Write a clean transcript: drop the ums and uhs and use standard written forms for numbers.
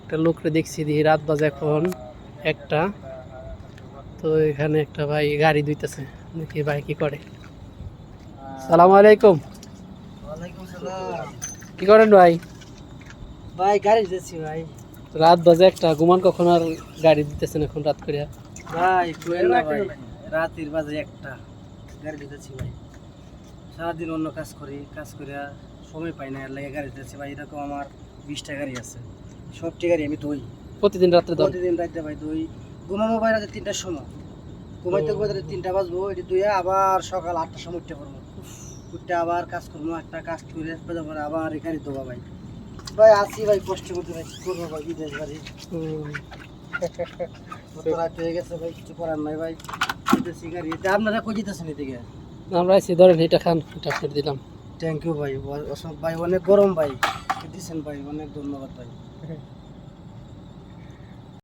একটা লোকরে দেখছি দেখি রাত বাজে এখন একটা। তো এখানে একটা ভাই গাড়ি ধুইতেছে, দেখি ভাই কি করে। সালাম আলাইকুম। ওয়ালাইকুম সালাম। কি করেন ভাই? ভাই গাড়ি দিতেছি ভাই। রাত বাজে একটা, ঘুমান কখন আর গাড়ি দিতেছেন এখন রাত করে? ভাই কোয়েল না ভাই, রাতের বাজে একটা, গাড়ি দিতেছি ভাই। সারাদিন অন্য কাজ করি, কাজ করে সময় পাই না, এর লাগে গাড়ি দিতেছি ভাই। এরকম আমার 20টা গাড়ি আছে, সবটি গাড়ি আমি ধুই প্রতিদিন রাত্রে দাও? প্রতিদিন রাতে ভাই ধুই। ঘুমাবো ভাই রাতে 3টার সময়, ঘুমাইতে ঘুমাইতে 3টা বাজবো, এটি ধুয়ে আবার সকাল 8টার সময় উঠতে পারবো। উঠতে আবার কাজ করবো, একটা কাজ করে পরে আবার এই গাড়ি ধোবা ভাই। ভাই আসি ভাই, কষ্ট করতে ভাই, কি করবো ভাই, বিদেশ বাড়ি। রাত হয়ে গেছে ভাই, কিছু করার নাই ভাই। আপনারা কই যেতেছেন এদিকে? আমরা আছি, ধরেন এটা খান, এটা করে দিলাম। থ্যাংক ইউ ভাই, অশোক ভাই, অনেক গরম ভাই, দিচ্ছেন ভাই, অনেক ধন্যবাদ ভাই।